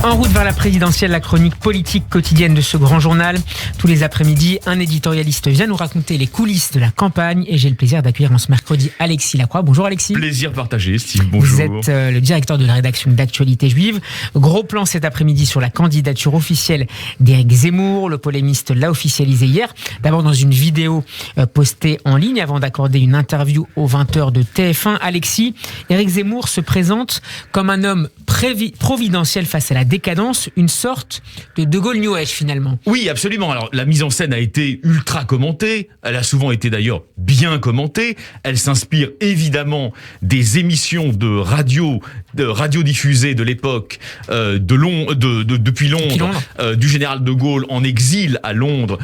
En route vers la présidentielle, la chronique politique quotidienne de ce grand journal. Tous les après-midi, un éditorialiste vient nous raconter les coulisses de la campagne et j'ai le plaisir d'accueillir en ce mercredi Alexis Lacroix. Bonjour Alexis. Plaisir partagé, Steve. Bonjour. Vous êtes le directeur de la rédaction d'Actualité Juive. Gros plan cet après-midi sur la candidature officielle d'Éric Zemmour. Le polémiste l'a officialisé hier. D'abord dans une vidéo postée en ligne avant d'accorder une interview aux 20h de TF1. Alexis, Éric Zemmour se présente comme un homme providentiel face à la décadence, une sorte de Gaulle New Age finalement. Oui, absolument. Alors la mise en scène a été ultra commentée, elle a souvent été d'ailleurs bien commentée, elle s'inspire évidemment des émissions de radio diffusées de l'époque depuis Londres, du général de Gaulle en exil à Londres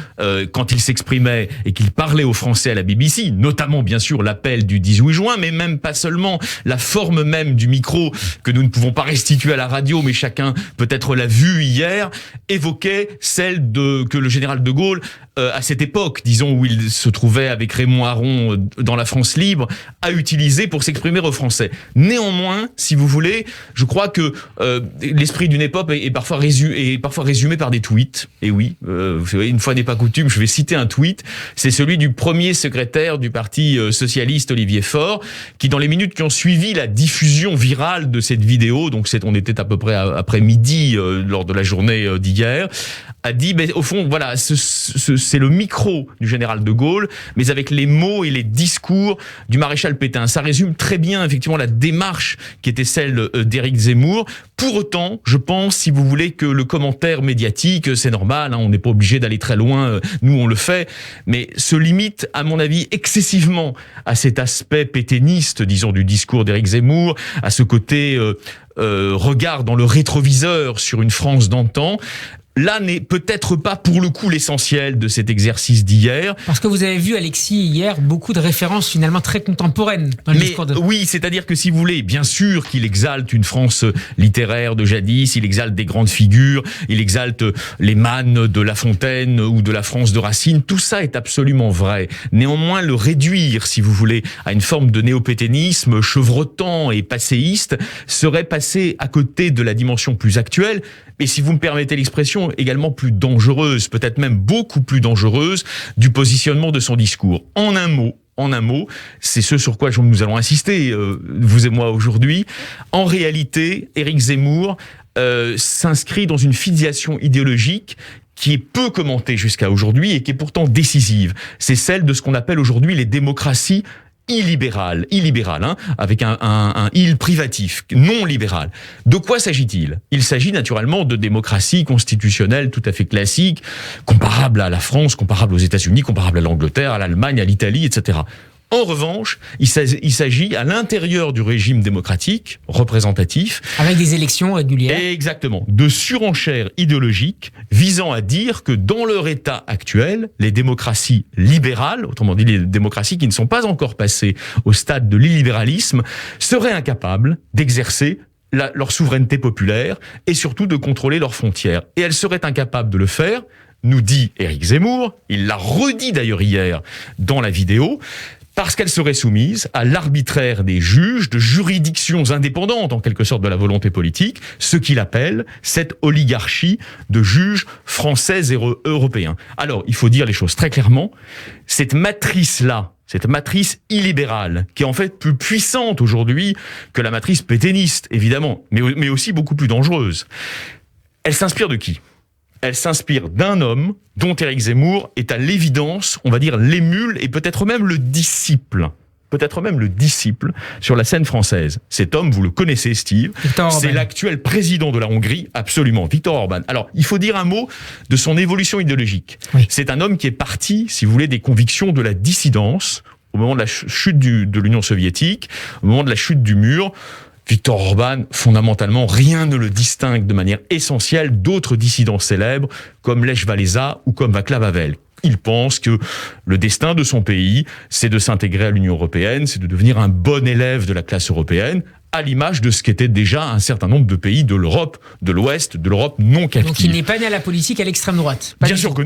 quand il s'exprimait et qu'il parlait aux Français à la BBC, notamment bien sûr l'appel du 18 juin, mais même pas seulement, la forme même du micro que nous ne pouvons pas restituer à la radio, mais chacun peut-être l'a vu hier, évoquait celle que le général de Gaulle, à cette époque, disons, où il se trouvait avec Raymond Aron dans la France libre, a utilisé pour s'exprimer aux Français. Néanmoins, si vous voulez, je crois que l'esprit d'une époque est parfois résumé par des tweets. Et oui, vous savez, une fois n'est pas coutume, je vais citer un tweet. C'est celui du premier secrétaire du Parti socialiste, Olivier Faure, qui dans les minutes qui ont suivi la diffusion virale de cette vidéo, donc on était à peu près après midi lors de la journée d'hier, a dit, mais au fond, voilà, c'est le micro du général de Gaulle, mais avec les mots et les discours du maréchal Pétain. Ça résume très bien, effectivement, la démarche qui était celle d'Éric Zemmour. Pour autant, je pense, si vous voulez, que le commentaire médiatique, c'est normal, on n'est pas obligé d'aller très loin, nous on le fait, mais se limite, à mon avis, excessivement à cet aspect pétainiste, disons, du discours d'Éric Zemmour, à ce côté regard dans le rétroviseur sur une France d'antan. Là n'est peut-être pas pour le coup l'essentiel de cet exercice d'hier. Parce que vous avez vu, Alexis, hier, beaucoup de références finalement très contemporaines dans le discours de... Oui, c'est-à-dire que si vous voulez, bien sûr qu'il exalte une France littéraire de jadis, il exalte des grandes figures, il exalte les Mann de La Fontaine ou de la France de Racine, tout ça est absolument vrai. Néanmoins, le réduire, si vous voulez, à une forme de néopétainisme chevrotant et passéiste serait passer à côté de la dimension plus actuelle, et si vous me permettez l'expression, également plus dangereuse, peut-être même beaucoup plus dangereuse, du positionnement de son discours. En un mot, c'est ce sur quoi nous allons insister, vous et moi aujourd'hui. En réalité, Éric Zemmour s'inscrit dans une filiation idéologique qui est peu commentée jusqu'à aujourd'hui et qui est pourtant décisive. C'est celle de ce qu'on appelle aujourd'hui les démocraties illibéral, avec un il privatif, non libéral. De quoi s'agit-il ? Il s'agit naturellement de démocratie constitutionnelle tout à fait classique, comparable à la France, comparable aux États-Unis, comparable à l'Angleterre, à l'Allemagne, à l'Italie, etc. En revanche, il s'agit à l'intérieur du régime démocratique, représentatif... Avec des élections régulières. Exactement. De surenchères idéologiques visant à dire que dans leur état actuel, les démocraties libérales, autrement dit les démocraties qui ne sont pas encore passées au stade de l'illibéralisme, seraient incapables d'exercer leur souveraineté populaire et surtout de contrôler leurs frontières. Et elles seraient incapables de le faire, nous dit Éric Zemmour, il l'a redit d'ailleurs hier dans la vidéo, parce qu'elle serait soumise à l'arbitraire des juges, de juridictions indépendantes, en quelque sorte, de la volonté politique, ce qu'il appelle cette oligarchie de juges français et européens. Alors, il faut dire les choses très clairement, cette matrice-là, cette matrice illibérale, qui est en fait plus puissante aujourd'hui que la matrice pétainiste, évidemment, mais aussi beaucoup plus dangereuse, elle s'inspire de qui ? Elle s'inspire d'un homme dont Éric Zemmour est à l'évidence, on va dire, l'émule et peut-être même le disciple sur la scène française. Cet homme, vous le connaissez, Steve, c'est l'actuel président de la Hongrie, absolument, Viktor Orban. Alors, il faut dire un mot de son évolution idéologique. Oui. C'est un homme qui est parti, si vous voulez, des convictions de la dissidence au moment de la chute de l'Union soviétique, au moment de la chute du mur. Viktor Orban, fondamentalement, rien ne le distingue de manière essentielle d'autres dissidents célèbres comme Lech Walesa ou comme Václav Havel. Il pense que le destin de son pays, c'est de s'intégrer à l'Union européenne, c'est de devenir un bon élève de la classe européenne, à l'image de ce qu'étaient déjà un certain nombre de pays de l'Europe, de l'Ouest, de l'Europe non captive. Donc il n'est pas né à la politique à l'extrême droite. Bien sûr que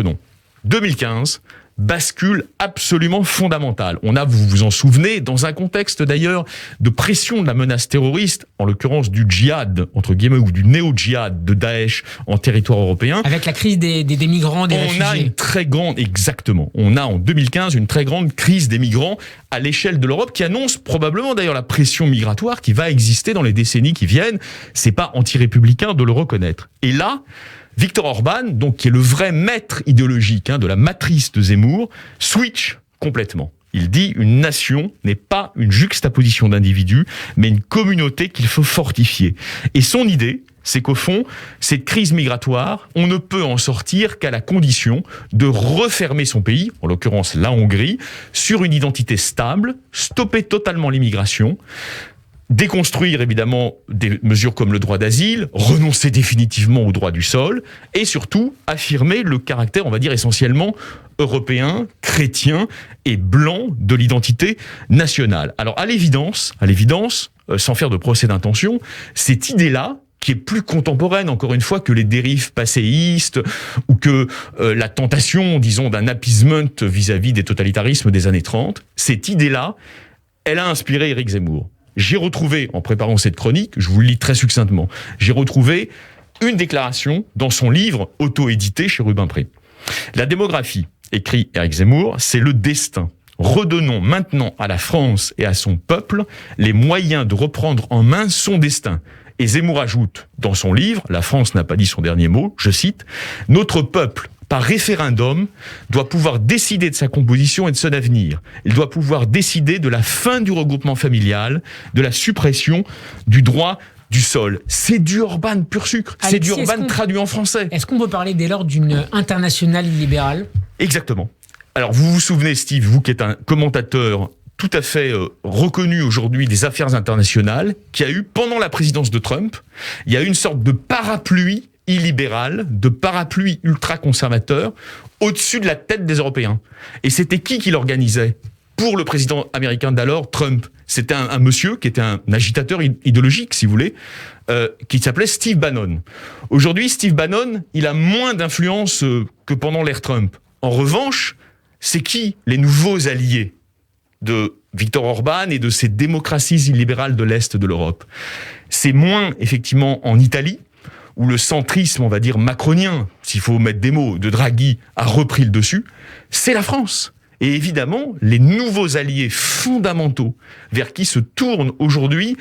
non. 2015, bascule absolument fondamentale. On a, vous vous en souvenez, dans un contexte d'ailleurs de pression de la menace terroriste, en l'occurrence du djihad, entre guillemets, ou du néo-djihad de Daesh en territoire européen. Avec la crise des migrants, des réfugiés. On a une très grande, exactement, on a en 2015 une très grande crise des migrants à l'échelle de l'Europe qui annonce probablement d'ailleurs la pression migratoire qui va exister dans les décennies qui viennent. C'est pas anti-républicain de le reconnaître. Et là, Viktor Orban, donc, qui est le vrai maître idéologique de la matrice de Zemmour, switch complètement. Il dit une nation n'est pas une juxtaposition d'individus, mais une communauté qu'il faut fortifier. Et son idée, c'est qu'au fond, cette crise migratoire, on ne peut en sortir qu'à la condition de refermer son pays, en l'occurrence la Hongrie, sur une identité stable, stopper totalement l'immigration, déconstruire évidemment des mesures comme le droit d'asile, renoncer définitivement au droit du sol et surtout affirmer le caractère, on va dire essentiellement européen, chrétien et blanc de l'identité nationale. Alors à l'évidence, sans faire de procès d'intention, cette idée-là, qui est plus contemporaine, encore une fois, que les dérives passéistes ou que la tentation, disons, d'un appeasement vis-à-vis des totalitarismes des années 30, cette idée-là, elle a inspiré Éric Zemmour. J'ai retrouvé, en préparant cette chronique, je vous le lis très succinctement, j'ai retrouvé une déclaration dans son livre auto-édité chez Rubin Pré. La démographie, écrit Éric Zemmour, c'est le destin. Redonnons maintenant à la France et à son peuple les moyens de reprendre en main son destin. Et Zemmour ajoute dans son livre, La France n'a pas dit son dernier mot, je cite, « Notre peuple, par référendum, doit pouvoir décider de sa composition et de son avenir. Il doit pouvoir décider de la fin du regroupement familial, de la suppression du droit du sol. » C'est du Orban pur sucre. C'est du Orban traduit en français. Est-ce qu'on peut parler dès lors d'une internationale illibérale ? Exactement. Alors vous vous souvenez, Steve, vous qui êtes un commentateur tout à fait reconnu aujourd'hui des affaires internationales, qu'il y a eu pendant la présidence de Trump, il y a eu une sorte de parapluie illibéral, de parapluie ultra-conservateur, au-dessus de la tête des Européens. Et c'était qui l'organisait ? Pour le président américain d'alors, Trump, c'était un monsieur qui était un agitateur idéologique, si vous voulez, qui s'appelait Steve Bannon. Aujourd'hui, Steve Bannon, il a moins d'influence que pendant l'ère Trump. En revanche, c'est qui les nouveaux alliés de Viktor Orban et de ces démocraties illibérales de l'Est de l'Europe ? C'est moins, effectivement, en Italie, où le centrisme, on va dire, macronien, s'il faut mettre des mots, de Draghi, a repris le dessus, c'est la France. Et évidemment, les nouveaux alliés fondamentaux vers qui se tournent aujourd'hui,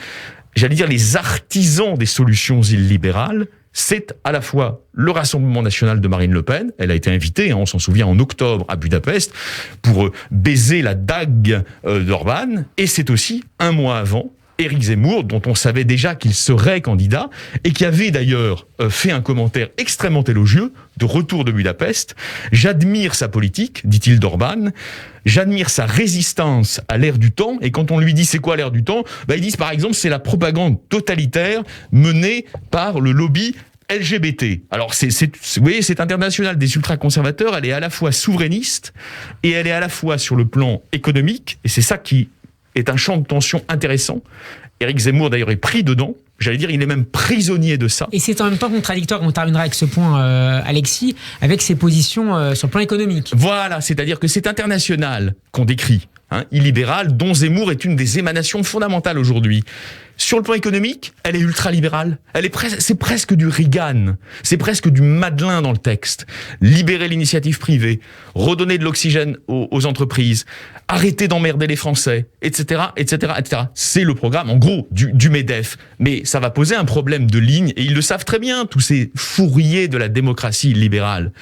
j'allais dire, les artisans des solutions illibérales, c'est à la fois le Rassemblement national de Marine Le Pen, elle a été invitée, on s'en souvient, en octobre à Budapest, pour baiser la dague d'Orban, et c'est aussi, un mois avant, Éric Zemmour, dont on savait déjà qu'il serait candidat, et qui avait d'ailleurs fait un commentaire extrêmement élogieux de retour de Budapest. « J'admire sa politique, dit-il d'Orban, j'admire sa résistance à l'ère du temps, et quand on lui dit c'est quoi l'ère du temps, ils disent par exemple c'est la propagande totalitaire menée par le lobby LGBT. » Alors, vous voyez, cette internationale des ultra-conservateurs, elle est à la fois souverainiste, et elle est à la fois sur le plan économique, et c'est ça qui est un champ de tension intéressant. Éric Zemmour, d'ailleurs, est pris dedans. J'allais dire, il est même prisonnier de ça. Et c'est en même temps contradictoire, on terminera avec ce point, Alexis, avec ses positions sur le plan économique. Voilà, c'est-à-dire que cette internationale qu'on décrit, illibérale, dont Zemmour est une des émanations fondamentales aujourd'hui, sur le plan économique, elle est ultra-libérale. C'est presque du Reagan. C'est presque du Madelin dans le texte. Libérer l'initiative privée, redonner de l'oxygène aux entreprises, arrêter d'emmerder les Français, etc., etc., etc. C'est le programme, en gros, du MEDEF. Mais ça va poser un problème de ligne, et ils le savent très bien, tous ces fourriers de la démocratie libérale.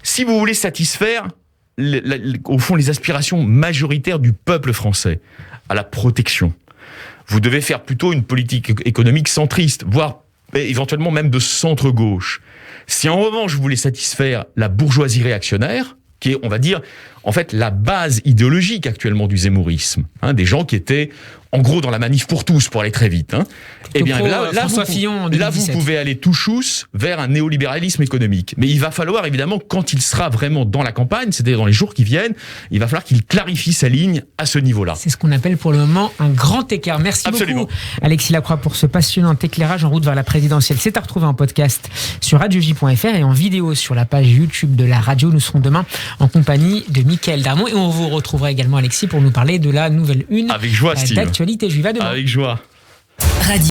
Si vous voulez satisfaire, au fond, les aspirations majoritaires du peuple français à la protection, vous devez faire plutôt une politique économique centriste, voire éventuellement même de centre-gauche. Si en revanche vous voulez satisfaire la bourgeoisie réactionnaire, qui est, on va dire, en fait, la base idéologique actuellement du zemmourisme, des gens qui étaient, en gros, dans la manif pour tous, pour aller très vite. Eh bien, là, vous pouvez aller tout chousse vers un néolibéralisme économique. Mais il va falloir, évidemment, quand il sera vraiment dans la campagne, c'est-à-dire dans les jours qui viennent, il va falloir qu'il clarifie sa ligne à ce niveau-là. C'est ce qu'on appelle pour le moment un grand écart. Merci Absolument. beaucoup, Alexis Lacroix, pour ce passionnant éclairage en route vers la présidentielle. C'est à retrouver en podcast sur radioj.fr et en vidéo sur la page YouTube de la radio. Nous serons demain en compagnie de Mickaël Darmon. Et on vous retrouvera également, Alexis, pour nous parler de la nouvelle une Avec joie, Steve. d'Actualité Juive. À demain. Avec joie. Radio